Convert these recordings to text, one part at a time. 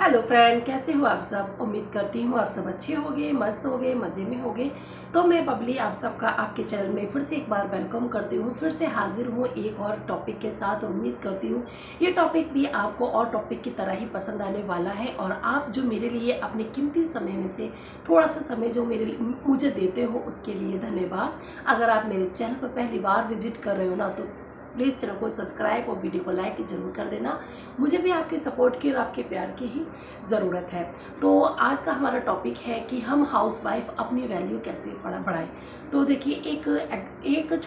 Hello friend, कैसे हो आप सब। उम्मीद करती हूँ आप सब अच्छे होंगे, मस्त होंगे, मज़े में होंगे। तो मैं बबली आप सबका आपके चैनल में फिर से एक बार वेलकम करती हूँ। फिर से हाजिर हूँ एक और टॉपिक के साथ। उम्मीद करती हूँ ये टॉपिक भी आपको और टॉपिक की तरह ही पसंद आने वाला है। और आप जो मेरे लिए अपने कीमती समय में से थोड़ा सा समय जो मुझे देते हो उसके लिए धन्यवाद। अगर आप मेरे चैनल पर पहली बार विजिट कर रहे हो ना, तो प्लीज़ चैनल को सब्सक्राइब और वीडियो को लाइक जरूर कर देना। मुझे भी आपके सपोर्ट की और आपके प्यार की ही ज़रूरत है। तो आज का हमारा टॉपिक है कि हम हाउसवाइफ अपनी वैल्यू कैसे बढ़ाएं। तो देखिए, एक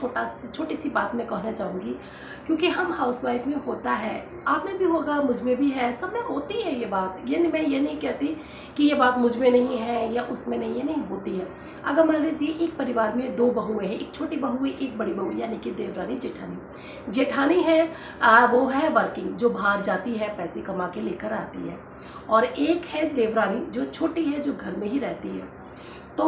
छोटी सी बात मैं कहना चाहूँगी, क्योंकि हम हाउसवाइफ में होता है, आप में भी होगा, मुझ में भी है, सब में होती है ये बात। मैं ये नहीं कहती कि ये बात मुझ में नहीं है या उसमें नहीं है, नहीं होती है। अगर मान लीजिए एक परिवार में दो बहुएँ हैं, एक छोटी बहू है, एक बड़ी बहू, यानी कि देवरानी जेठानी। जेठानी है वो है वर्किंग, जो बाहर जाती है, पैसे कमा के लेकर आती है। और एक है देवरानी जो छोटी है, जो घर में ही रहती है। तो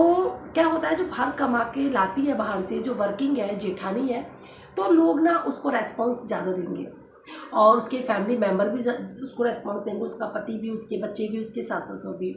क्या होता है, जो बाहर कमा के लाती है बाहर से, जो वर्किंग है, जेठानी है, तो लोग ना उसको रेस्पॉन्स ज़्यादा देंगे और उसके फैमिली मेम्बर भी उसको रेस्पॉन्स देंगे, उसका पति भी, उसके बच्चे भी, उसके सास ससुर भी।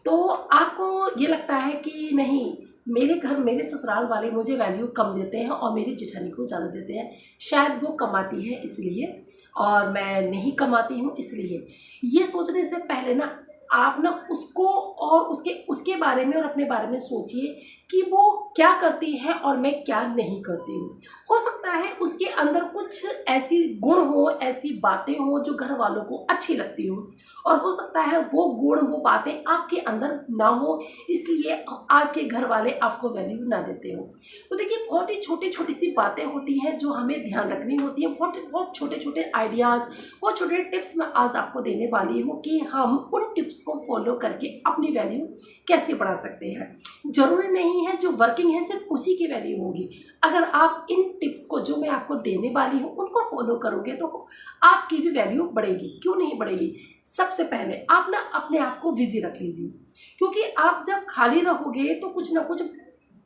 तो आपको ये लगता है कि नहीं, मेरे घर, मेरे ससुराल वाले मुझे वैल्यू कम देते हैं और मेरी जेठानी को ज़्यादा देते हैं। शायद वो कमाती है इसलिए और मैं नहीं कमाती हूँ इसलिए। ये सोचने से पहले ना आप ना उसको और उसके उसके बारे में और अपने बारे में सोचिए कि वो क्या करती है और मैं क्या नहीं करती हूँ। हो सकता है उसके अंदर कुछ ऐसी गुण हो, ऐसी बातें हो जो घर वालों को अच्छी लगती हो, और हो सकता है वो गुण, वो बातें आपके अंदर ना हो, इसलिए आपके घर वाले आपको वैल्यू ना देते हो। तो देखिए, बहुत ही छोटी छोटी सी बातें होती हैं जो हमें ध्यान रखनी होती है। बहुत बहुत छोटे छोटे आइडियाज़, बहुत छोटे टिप्स मैं आज आपको देने वाली हूँ कि हम उन टिप्स को फॉलो करके अपनी वैल्यू कैसे बढ़ा सकते हैं। जरूरी नहीं है जो वर्किंग है सिर्फ उसी की वैल्यू होगी। अगर आप इन टिप्स को जो मैं आपको देने वाली हूँ उनको फॉलो करोगे तो आपकी भी वैल्यू बढ़ेगी। क्यों नहीं बढ़ेगी? सबसे पहले आप ना अपने आप को बिजी रख लीजिए, क्योंकि आप जब खाली रहोगे तो कुछ ना कुछ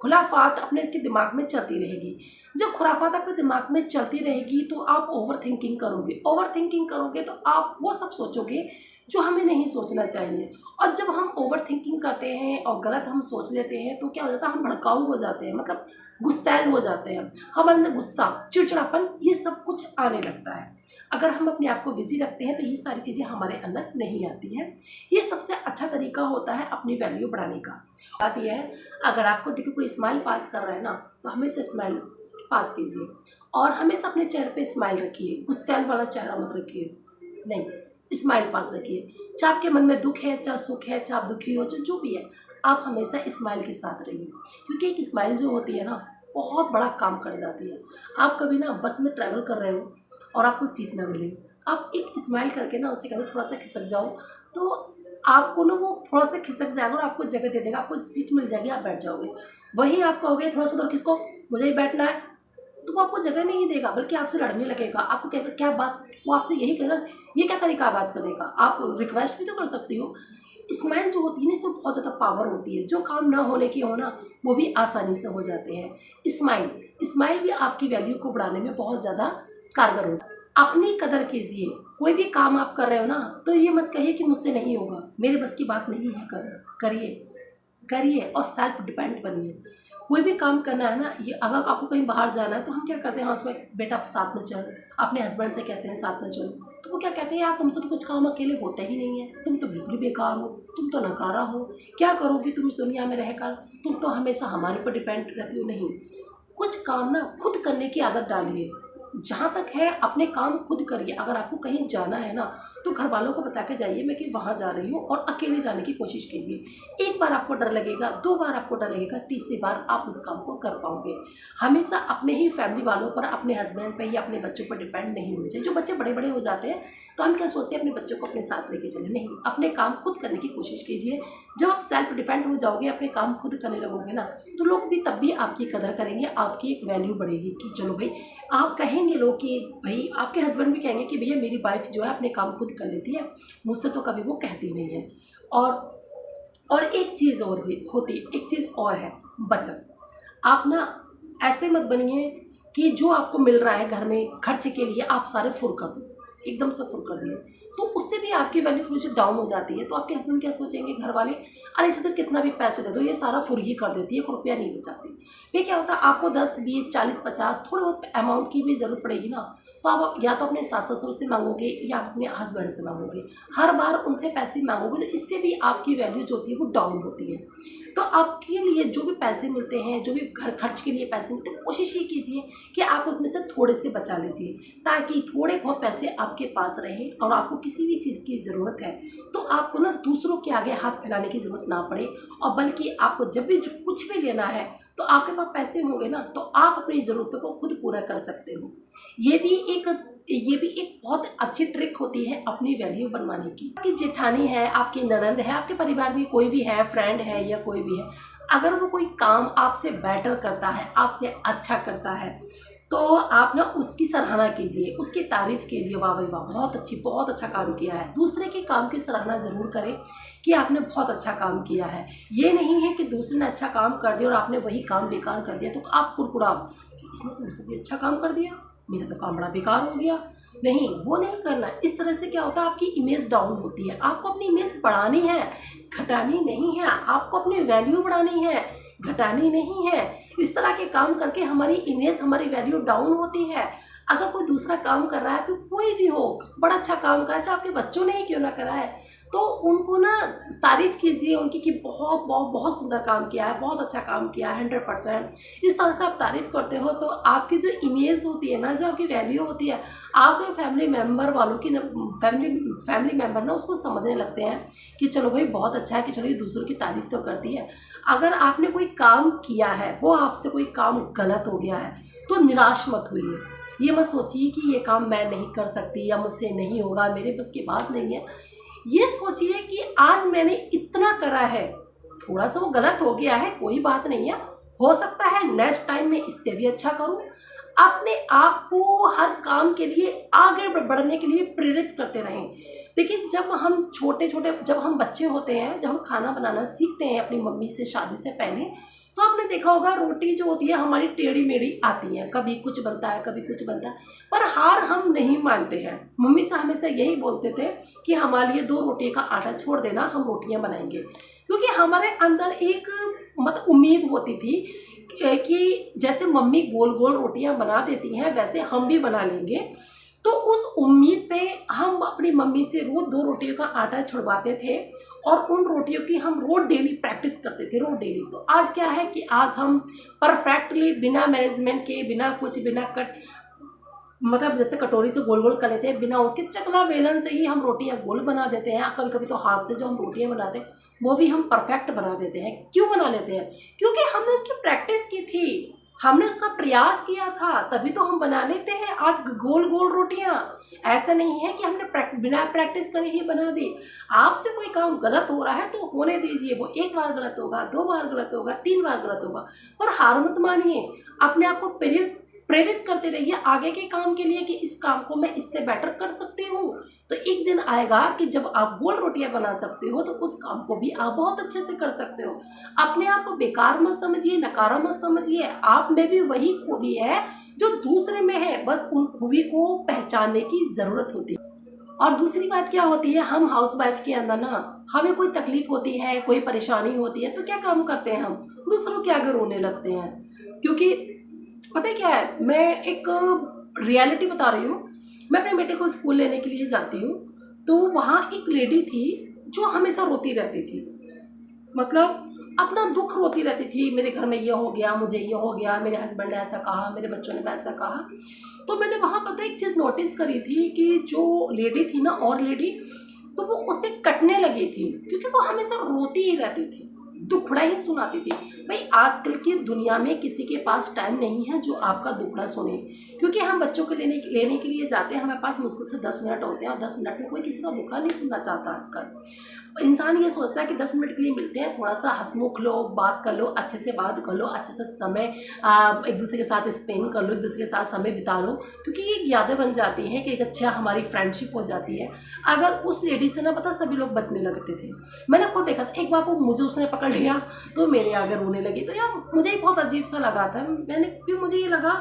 खुराफात अपने के दिमाग में चलती रहेगी। जब खुराफात अपने दिमाग में चलती रहेगी तो आप ओवर थिंकिंग करोगे। ओवर थिंकिंग करोगे तो आप वो सब सोचोगे जो हमें नहीं सोचना चाहिए। और जब हम ओवर थिंकिंग करते हैं और गलत हम सोच लेते हैं तो क्या हो जाता है, हम भड़काऊ हो जाते हैं, मतलब गुस्सैल हो जाते हैं। हमारे अंदर गुस्सा, चिड़चिड़ापन, ये सब कुछ आने लगता है। अगर हम अपने आप को बिजी रखते हैं तो ये सारी चीज़ें हमारे अंदर नहीं आती हैं। ये सबसे अच्छा तरीका होता है अपनी वैल्यू बढ़ाने का। बात यह है, अगर आपको देखिए कोई स्माइल पास कर रहा है ना, तो हमेशा स्माइल पास कीजिए और हमेशा अपने चेहरे पे स्माइल रखिए। गुस्सैल वाला चेहरा मत रखिए, नहीं, स्माइल पास रखिए। चाहे आपके मन में दुख है, चाहे सुख है, चाहे आप दुखी हो, जो भी है, आप हमेशा स्माइल के साथ रहिए। क्योंकि एक स्माइल जो होती है ना, बहुत बड़ा काम कर जाती है। आप कभी ना बस में ट्रैवल कर रहे हो और आपको सीट ना मिले, आप एक स्माइल करके ना उससे कहते थोड़ा सा खिसक जाओ, तो आपको ना वो थोड़ा सा खिसक जाएगा और आपको जगह दे देगा, आपको सीट मिल जाएगी, आप बैठ जाओगे। वहीं आप कहोगे थोड़ा सा उधर खिसको, मुझे ही बैठना है, तो वो आपको जगह नहीं देगा, बल्कि आपसे लड़ने लगेगा। आपको कहेगा क्या बात, वो आपसे यही कहेगा, ये क्या तरीका बात करने का। आप रिक्वेस्ट भी तो कर सकती हो। स्माइल जो होती है ना, इसमें बहुत ज़्यादा पावर होती है। जो काम ना होने की हो ना, वो भी आसानी से हो जाते हैं। स्माइल स्माइल भी आपकी वैल्यू को बढ़ाने में बहुत ज़्यादा कारगर होता है। अपनी कदर कीजिए। कोई भी काम आप कर रहे हो ना, तो ये मत कहिए कि मुझसे नहीं होगा, मेरे बस की बात नहीं है, करिए करिए और सेल्फ डिपेंड बनिए। कोई भी काम करना है ना, ये अगर आपको कहीं बाहर जाना है तो हम क्या करते हैं, उसमें बेटा साथ में चल, अपने हस्बैंड से कहते हैं साथ में चलो, तो वो क्या कहते हैं, यार तुमसे तो कुछ काम अकेले होता ही नहीं है, तुम तो बिल्कुल बेकार हो, तुम तो नकारा हो, क्या करोगी तुम इस दुनिया में रहकर, तुम तो हमेशा हमारे पर डिपेंड रहती हो। नहीं, कुछ काम ना खुद करने की आदत डालिए। जहाँ तक है अपने काम खुद करिए। अगर आपको कहीं जाना है ना, तो घर वालों को बता के जाइए मैं कि वहाँ जा रही हूँ, और अकेले जाने की कोशिश कीजिए। एक बार आपको डर लगेगा, दो बार आपको डर लगेगा, तीसरी बार आप उस काम को कर पाओगे। हमेशा अपने ही फैमिली वालों पर, अपने हस्बैंड पर या अपने बच्चों पर डिपेंड नहीं होने चाहिए। जो बच्चे बड़े बड़े हो जाते हैं तो हम क्या सोचते हैं, अपने बच्चों को अपने साथ लेके चले। नहीं, अपने काम खुद करने की कोशिश कीजिए। जब आप सेल्फ डिपेंड हो जाओगे, अपने काम खुद करने लगोगे ना, तो लोग भी तब भी आपकी कदर करेंगे, आपकी एक वैल्यू बढ़ेगी कि चलो भाई, आप कहेंगे लोग कि भाई, आपके हस्बैंड भी कहेंगे कि भैया मेरी वाइफ जो है अपने काम खुद कर लेती है, मुझसे तो कभी वो कहती नहीं है। और एक चीज़ और भी होती है, एक चीज़ और है, बचत। आप ना ऐसे मत बनिए कि जो आपको मिल रहा है घर में खर्च के लिए आप सारे फुर कर दो। एकदम से फुल कर दिए, तो उससे भी आपकी वैल्यू थोड़ी सी डाउन हो जाती है। तो आपके हस्बैंड क्या सोचेंगे घर वाले, अरे इसे तो कितना भी पैसे दे दो ये सारा फुल ही कर देती है, 1 रुपया नहीं बचाती। फिर क्या होता है, आपको 10 20 40 50 थोड़े बहुत अमाउंट की भी ज़रूरत पड़ेगी ना, तो आप या तो अपने सास ससुर से मांगोगे या अपने हस्बैंड से मांगोगे। हर बार उनसे पैसे मांगोगे तो इससे भी आपकी वैल्यू जो होती है वो डाउन होती है। तो आपके लिए जो भी पैसे मिलते हैं, जो भी घर खर्च के लिए पैसे मिलते हैं, कोशिश ये कीजिए कि आप उसमें से थोड़े से बचा लीजिए, ताकि थोड़े बहुत पैसे आपके पास रहें। और आपको किसी भी चीज़ की ज़रूरत है तो आपको ना दूसरों के आगे हाथ फैलाने की ज़रूरत ना पड़े, और बल्कि आपको जब भी कुछ भी लेना है तो आपके पास पैसे होंगे ना, तो आप अपनी ज़रूरतों को खुद पूरा कर सकते हो। ये भी एक बहुत अच्छी ट्रिक होती है अपनी वैल्यू बनवाने की। आपकी जेठानी है, आपकी ननंद है, आपके परिवार में कोई भी है, फ्रेंड है या कोई भी है, अगर वो कोई काम आपसे बेटर करता है, आपसे अच्छा करता है, तो आप ना उसकी सराहना कीजिए, उसकी तारीफ़ कीजिए, वाह भाई वाह, बहुत अच्छा काम किया है। दूसरे के काम की सराहना ज़रूर करें कि आपने बहुत अच्छा काम किया है। ये नहीं है कि दूसरे ने अच्छा काम कर दिया और आपने वही काम बेकार कर दिया तो आप कुड़कुड़ाओ कि इसने तो मुझसे भी अच्छा काम कर दिया, मेरा तो काम बड़ा बेकार हो गया। नहीं, वो नहीं करना। इस तरह से क्या होता है, आपकी इमेज डाउन होती है। आपको अपनी इमेज बढ़ानी है, घटानी नहीं है। आपको अपनी वैल्यू बढ़ानी है, घटानी नहीं है। इस तरह के काम करके हमारी इमेज, हमारी वैल्यू डाउन होती है। अगर कोई दूसरा काम कर रहा है, फिर कोई भी हो, बड़ा अच्छा काम कर रहा है, चाहे आपके बच्चों ने ही क्यों ना करा है, तो उनको ना तारीफ़ कीजिए उनकी कि बहुत बहुत बहुत सुंदर काम किया है, बहुत अच्छा काम किया है, 100%। इस तरह से आप तारीफ़ करते हो तो आपकी जो इमेज होती है ना, जो आपकी वैल्यू होती है, आपके फैमिली मेम्बर वालों की फैमिली मेम्बर ना उसको समझने लगते हैं कि चलो भाई बहुत अच्छा है, कि चलो ये दूसरों की तारीफ़ तो करती है। अगर आपने कोई काम किया है, वो आपसे कोई काम गलत हो गया है, तो निराश मत होइए। ये मत सोचिए कि ये काम मैं नहीं कर सकती या मुझसे नहीं होगा, मेरे बस की बात नहीं है। ये सोचिए कि आज मैंने इतना करा है, थोड़ा सा वो गलत हो गया है, कोई बात नहीं है, हो सकता है नेक्स्ट टाइम मैं इससे भी अच्छा करूं। अपने आप को हर काम के लिए आगे बढ़ने के लिए प्रेरित करते रहें। देखिए, जब हम बच्चे होते हैं, जब हम खाना बनाना सीखते हैं अपनी मम्मी से शादी से पहले, तो आपने देखा होगा रोटी जो होती है हमारी टेढ़ी मेढ़ी आती है, कभी कुछ बनता है, कभी कुछ बनता है, पर हार हम नहीं मानते हैं। मम्मी से हमेशा यही बोलते थे कि हमारे लिए 2 रोटी का आटा छोड़ देना, हम रोटियां बनाएंगे। क्योंकि हमारे अंदर एक उम्मीद होती थी कि जैसे मम्मी गोल गोल रोटियां बना देती हैं वैसे हम भी बना लेंगे। तो उस उम्मीद पे हम अपनी मम्मी से रोज़ 2 रोटियों का आटा छुड़वाते थे और उन रोटियों की हम रोज़ डेली प्रैक्टिस करते थे, रोज़ डेली। तो आज क्या है कि आज हम परफेक्टली बिना मैनेजमेंट के, बिना कुछ, बिना कट, मतलब जैसे कटोरी से गोल गोल कर लेते हैं, बिना उसके चकला बेलन से ही हम रोटियां गोल बना देते हैं। कभी कभी तो हाथ से जो हम रोटियां बनाते हैं वो भी हम परफेक्ट बना देते हैं। क्यों बना लेते हैं? क्योंकि हमने उसकी प्रैक्टिस की थी, हमने उसका प्रयास किया था, तभी तो हम बना लेते हैं आज गोल गोल रोटियां। ऐसा नहीं है कि हमने बिना प्रैक्टिस करे ही बना दी। आपसे कोई काम गलत हो रहा है तो होने दीजिए, वो 1 बार गलत होगा, 2 बार गलत होगा, 3 बार गलत होगा, पर हार मत मानिए। अपने आप को प्रेरित करते रहिए आगे के काम के लिए कि इस काम को मैं इससे बेटर कर सकती हूँ। तो एक दिन आएगा कि जब आप गोल रोटियां बना सकते हो तो उस काम को भी आप बहुत अच्छे से कर सकते हो। अपने आप को बेकार मत समझिए, नकारा मत समझिए। आप में भी वही खूबी है जो दूसरे में है, बस उन खूबी को पहचानने की ज़रूरत होती है। और दूसरी बात क्या होती है, हम हाउसवाइफ के अंदर ना हमें कोई तकलीफ होती है, कोई परेशानी होती है, तो क्या काम करते हैं, हम दूसरों के आगे रोने लगते हैं। क्योंकि पता है क्या है, मैं एक रियलिटी बता रही हूँ। मैं अपने बेटे को स्कूल लेने के लिए जाती हूँ, तो वहाँ एक लेडी थी जो हमेशा रोती रहती थी, मतलब अपना दुख रोती रहती थी। मेरे घर में ये हो गया, मुझे ये हो गया, मेरे हस्बैंड ने ऐसा कहा, मेरे बच्चों ने वैसा कहा। तो मैंने वहाँ पता एक चीज़ नोटिस करी थी कि जो लेडी थी ना, और लेडी, तो वो उससे कटने लगी थी क्योंकि वो हमेशा रोती ही रहती थी, दुखड़ा ही सुनाती थी। भाई आजकल की दुनिया में किसी के पास टाइम नहीं है जो आपका दुखड़ा सुने, क्योंकि हम बच्चों को लेने के लिए जाते हैं, हमारे पास मुश्किल से 10 मिनट होते हैं और 10 मिनट में कोई किसी का दुखड़ा नहीं सुनना चाहता। आजकल इंसान ये सोचता है कि 10 मिनट के लिए मिलते हैं, थोड़ा सा हंसमुख लो, बात कर लो, अच्छे से बात कर लो, अच्छे से समय एक दूसरे के साथ स्पेंड कर लो, एक दूसरे के साथ समय बिता लो, क्योंकि ये यादें बन जाती हैं कि एक अच्छा हमारी फ्रेंडशिप हो जाती है। अगर उस लेडी से ना पता सभी लोग बचने लगते थे। मैंने खुद देखा था, एक बार वो मुझे उसने पकड़ लिया तो मेरे आगे रोने लगी, तो यार मुझे ही बहुत अजीब सा लगा था। मुझे ये लगा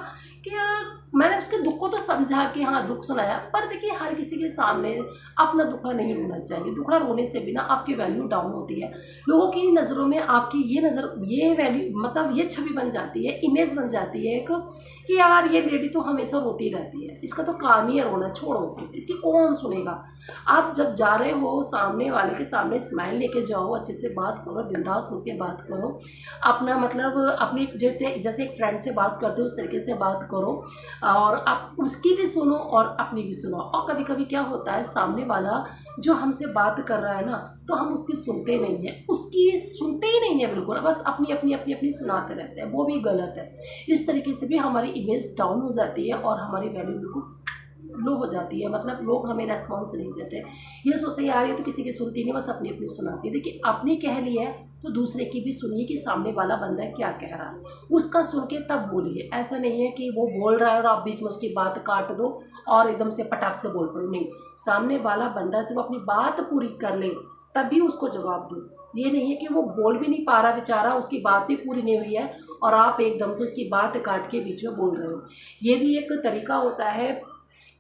कि यार मैंने उसके दुख को तो समझा कि हाँ दुख सुनाया, पर देखिए हर किसी के सामने अपना दुखड़ा नहीं रोना चाहिए। दुखड़ा रोने से भी ना आपकी वैल्यू डाउन होती है। लोगों की नज़रों में आपकी ये वैल्यू मतलब ये छवि बन जाती है, इमेज बन जाती है एक, कि यार ये लेडी तो हमेशा रोती रहती है, इसका तो काम ही है रोना, छोड़ो इसकी कौन सुनेगा। आप जब जा रहे हो सामने वाले के सामने स्माइल लेके जाओ, अच्छे से बात करो, बिंदास होकर बात करो, अपना मतलब अपनी जैसे एक फ्रेंड से बात करते हो उस तरीके से बात करो, और आप उसकी भी सुनो और अपनी भी सुनो। और कभी कभी क्या होता है, सामने वाला जो हमसे बात कर रहा है ना, तो हम उसकी सुनते नहीं है, उसकी सुनते ही नहीं है बिल्कुल, बस अपनी अपनी अपनी अपनी सुनाते रहते हैं, वो भी गलत है। इस तरीके से भी हमारी इमेज डाउन हो जाती है और हमारी वैल्यू बिल्कुल लो हो जाती है। मतलब लोग हमें रेस्पॉन्स नहीं देते, ये सोचते हैं यार ये तो किसी की सुनती नहीं, बस अपनी अपनी सुनाती है। देखिए अपनी कह ली है तो दूसरे की भी सुनिए कि सामने वाला बंदा क्या कह रहा है, उसका सुन के तब बोलिए। ऐसा नहीं है कि वो बोल रहा है और आप बीच में उसकी बात काट दो और एकदम से पटाख से बोल पड़ो, नहीं। सामने वाला बंदा जब अपनी बात पूरी कर ले तभी उसको जवाब दो। ये नहीं है कि वो बोल भी नहीं पा रहा बेचारा, उसकी बात भी पूरी नहीं हुई है और आप एकदम से उसकी बात काट के बीच में बोल रहे हो। ये भी एक तरीका होता है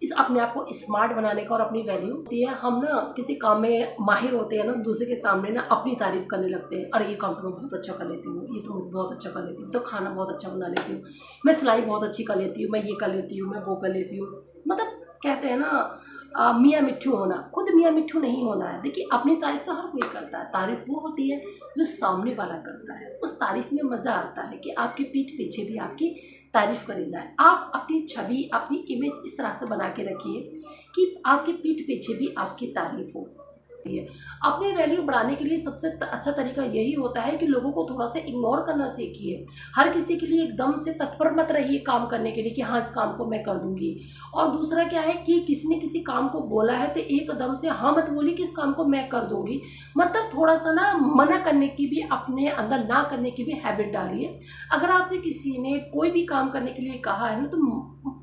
इस अपने आप को स्मार्ट बनाने का और अपनी वैल्यू होती है। हम ना किसी काम में माहिर होते हैं ना, दूसरे के सामने ना अपनी तारीफ करने लगते हैं, अरे ये काम तो मैं बहुत अच्छा कर लेती हूँ, ये तो मैं बहुत अच्छा कर लेती हूँ, तो खाना बहुत अच्छा बना लेती हूँ, मैं सिलाई बहुत अच्छी कर लेती हूँ, मैं ये कर लेती हूँ, मैं वो कर लेती हूँ। मतलब कहते हैं ना मियाँ मिट्ठू होना, खुद मियाँ मिट्ठू नहीं होना है। देखिए अपनी तारीफ तो हर कोई करता है, तारीफ वो होती है जो सामने वाला करता है। उस तारीफ में मज़ा आता है कि आपके पीठ पीछे भी आपकी तारीफ करी जाए। आप अपनी छवि, अपनी इमेज इस तरह से बना के रखिए कि आपके पीठ पीछे भी आपकी तारीफ हो। अपनी वैल्यू बढ़ाने के लिए सबसे अच्छा तरीका यही होता है कि लोगों को थोड़ा सा इग्नोर करना सीखिए। हर किसी के लिए एकदम से तत्पर मत रहिए काम करने के लिए कि हाँ इस काम को मैं कर दूंगी। और दूसरा क्या है कि किसी ने किसी काम को बोला है तो एकदम से हाँ मत बोलिए कि इस काम को मैं कर दूंगी। मतलब थोड़ा सा ना मना करने की भी, अपने अंदर ना करने की भी हैबिट डालिए। अगर आपसे किसी ने कोई भी काम करने के लिए कहा है ना, तो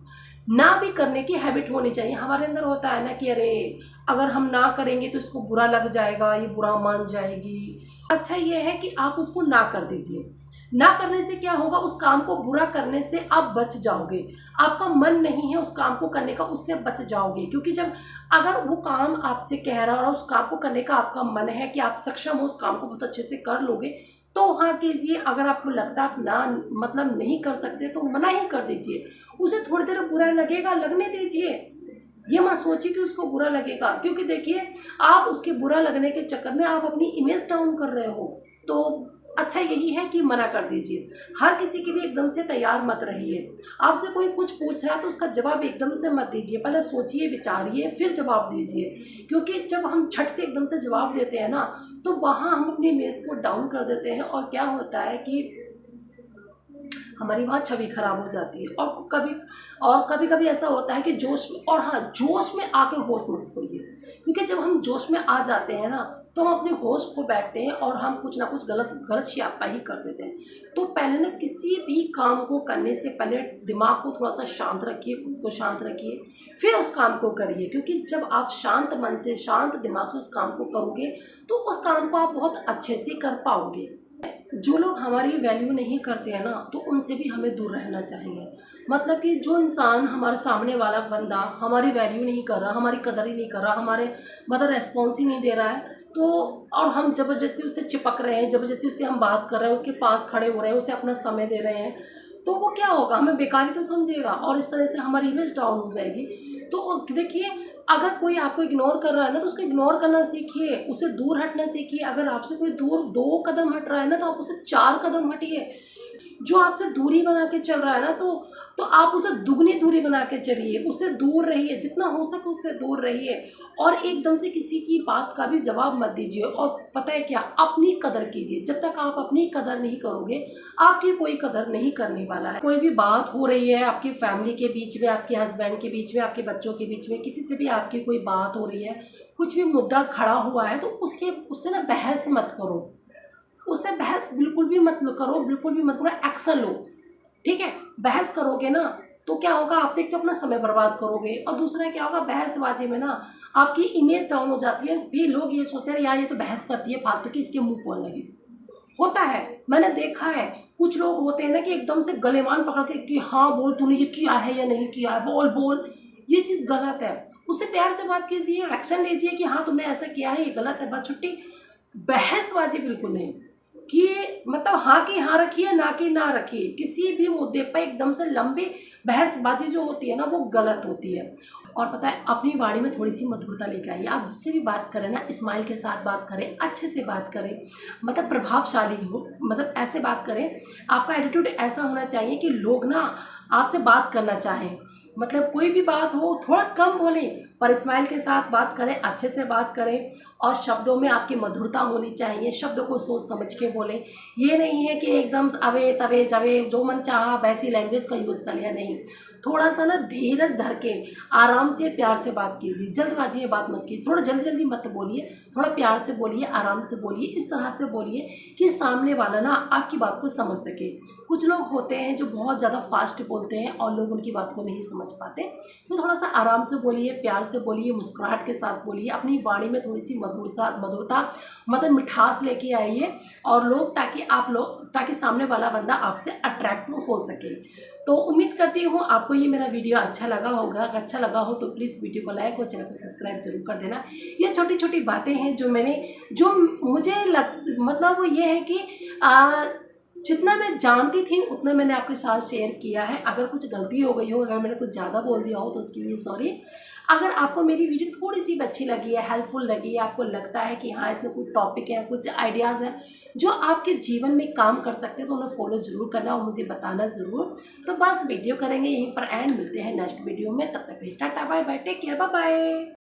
ना भी करने की हैबिट होनी चाहिए। हमारे अंदर होता है ना कि अरे अगर हम ना करेंगे तो इसको बुरा लग जाएगा, ये बुरा मान जाएगी। अच्छा ये है कि आप उसको ना कर दीजिए। ना करने से क्या होगा, उस काम को बुरा करने से आप बच जाओगे। आपका मन नहीं है उस काम को करने का, उससे बच जाओगे। क्योंकि जब अगर वो काम आपसे कह रहा है और उस काम को करने का आपका मन है कि आप सक्षम हो, उस काम को बहुत अच्छे से कर लोगे, तो हाँ कीजिए। अगर आपको लगता है आप ना मतलब नहीं कर सकते तो मना ही कर दीजिए। उसे थोड़ी देर बुरा लगेगा, लगने दीजिए। ये मत सोचिए कि उसको बुरा लगेगा, क्योंकि देखिए आप उसके बुरा लगने के चक्कर में आप अपनी इमेज डाउन कर रहे हो। तो अच्छा यही है कि मना कर दीजिए। हर किसी के लिए एकदम से तैयार मत रहिए। आपसे कोई कुछ पूछ रहा है तो उसका जवाब एकदम से मत दीजिए, पहले सोचिए, विचारिए, फिर जवाब दीजिए। क्योंकि जब हम झट से एकदम से जवाब देते हैं ना, तो वहाँ हम अपनी इमेज को डाउन कर देते हैं और क्या होता है कि हमारी वहाँ छवि खराब हो जाती है। और कभी कभी ऐसा होता है कि जोश में, और हाँ जोश में आके होश मत खोइए। क्योंकि जब हम जोश में आ जाते हैं ना, तो हम अपने होश खो बैठते हैं और हम कुछ ना कुछ गलत छियापा ही कर देते हैं। तो पहले ना किसी भी काम को करने से पहले दिमाग को थोड़ा सा शांत रखिए, खुद को शांत रखिए, फिर उस काम को करिए। क्योंकि जब आप शांत मन से, शांत दिमाग से उस काम को करोगे तो उस काम को आप बहुत अच्छे से कर पाओगे। जो लोग हमारी वैल्यू नहीं करते हैं ना, तो उनसे भी हमें दूर रहना चाहिए। मतलब कि जो इंसान, हमारे सामने वाला बंदा हमारी वैल्यू नहीं कर रहा, हमारी कदर ही नहीं कर रहा, हमारे मतलब रेस्पॉन्स ही नहीं दे रहा है, तो और हम ज़बरदस्ती उससे चिपक रहे हैं, ज़बरदस्ती उससे हम बात कर रहे हैं, उसके पास खड़े हो रहे हैं, उसे अपना समय दे रहे हैं, तो वो क्या होगा, हमें बेकारी तो समझेगा और इस तरह से हमारी इमेज डाउन हो जाएगी। तो देखिए अगर कोई आपको इग्नोर कर रहा है ना, तो उसको इग्नोर करना सीखिए, उससे दूर हटना सीखिए। अगर आपसे कोई दूर 2 कदम हट रहा है ना, तो आप उससे 4 कदम हटिए। जो आपसे दूरी बना के चल रहा है ना, तो आप उसे दुगनी दूरी बना के चलिए, उससे दूर रहिए, जितना हो सके उससे दूर रहिए। और एकदम से किसी की बात का भी जवाब मत दीजिए। और पता है क्या, अपनी कदर कीजिए। जब तक आप अपनी कदर नहीं करोगे, आपकी कोई कदर नहीं करने वाला है। कोई भी बात हो रही है आपकी फैमिली के बीच में, आपके हस्बैंड के बीच में, आपके बच्चों के बीच में, किसी से भी आपकी कोई बात हो रही है, कुछ भी मुद्दा खड़ा हुआ है, तो उससे ना बहस मत करो, उससे बहस बिल्कुल भी मत करो, बिल्कुल भी मत करो, एक्शन लो। ठीक है, बहस करोगे ना तो क्या होगा, आप एक तो अपना समय बर्बाद करोगे, और दूसरा क्या होगा, बहसबाजी में ना आपकी इमेज डाउन हो जाती है। भी लोग ये सोचते हैं यार ये तो बहस करती है फालतू की, इसके मुंह कौन लगे। होता है, मैंने देखा है। कुछ लोग होते हैं ना कि एकदम से गलेमान पकड़ के कि हाँ बोल, तूने ये किया है या नहीं किया है, बोल बोल। ये चीज़ गलत है। उससे प्यार से बात कीजिए, एक्शन लीजिए कि हाँ तुमने ऐसा किया है, ये गलत है, बस छुट्टी। बहसबाजी बिल्कुल नहीं कि मतलब हाँ की हाँ रखिए, ना की ना रखिए। किसी भी मुद्दे पर एकदम से लंबी बहसबाजी जो होती है ना, वो गलत होती है। और पता है, अपनी वाणी में थोड़ी सी मधुरता लेके आइए। आप जिससे भी बात करें ना, स्माइल के साथ बात करें, अच्छे से बात करें, मतलब प्रभावशाली हो, मतलब ऐसे बात करें। आपका एटीट्यूड ऐसा होना चाहिए कि लोग ना आपसे बात करना चाहें। मतलब कोई भी बात हो थोड़ा कम बोलें, पर स्माइल के साथ बात करें, अच्छे से बात करें। और शब्दों में आपकी मधुरता होनी चाहिए, शब्दों को सोच समझ के बोलें। ये नहीं है कि एकदम अवे तवे जवे जो मन चाहा वैसी लैंग्वेज का यूज़ कर लिया, नहीं। थोड़ा सा ना धीरज धर के आराम से प्यार से बात कीजिए, जल्दबाजी में बात मत कीजिए। थोड़ा जल्दी जल्दी मत बोलिए, थोड़ा प्यार से बोलिए, आराम से बोलिए, इस तरह से बोलिए कि सामने वाला ना आपकी बात को समझ सके। कुछ लोग होते हैं जो बहुत ज़्यादा फास्ट बोलते हैं और लोग उनकी बात को नहीं समझ पाते। तो थोड़ा सा आराम से बोलिए, प्यार से बोलिए, मुस्कुराहट के साथ बोलिए, अपनी वाणी में थोड़ी सी मधुरता मतलब मिठास लेके आइए। और लोग ताकि सामने वाला बंदा आपसे अट्रैक्ट हो सके। तो उम्मीद करती हूँ आपको ये मेरा वीडियो अच्छा लगा होगा। अगर अच्छा लगा हो तो प्लीज़ वीडियो को लाइक और चैनल को सब्सक्राइब जरूर कर देना। ये छोटी छोटी बातें हैं जो मुझे मतलब ये है कि जितना मैं जानती थी उतना मैंने आपके साथ शेयर किया है। अगर कुछ गलती हो गई हो, अगर मैंने कुछ ज़्यादा बोल दिया हो तो उसके लिए सॉरी। अगर आपको मेरी वीडियो थोड़ी सी भी अच्छी लगी है, हेल्पफुल लगी है, आपको लगता है कि हाँ इसमें कुछ टॉपिक है, कुछ आइडियाज़ हैं जो आपके जीवन में काम कर सकते हैं, तो उन्हें फॉलो ज़रूर करना और मुझे बताना ज़रूर। तो बस वीडियो करेंगे यहीं पर एंड, मिलते हैं नेक्स्ट वीडियो में। तब तक टाटा bye bye, take care, bye bye.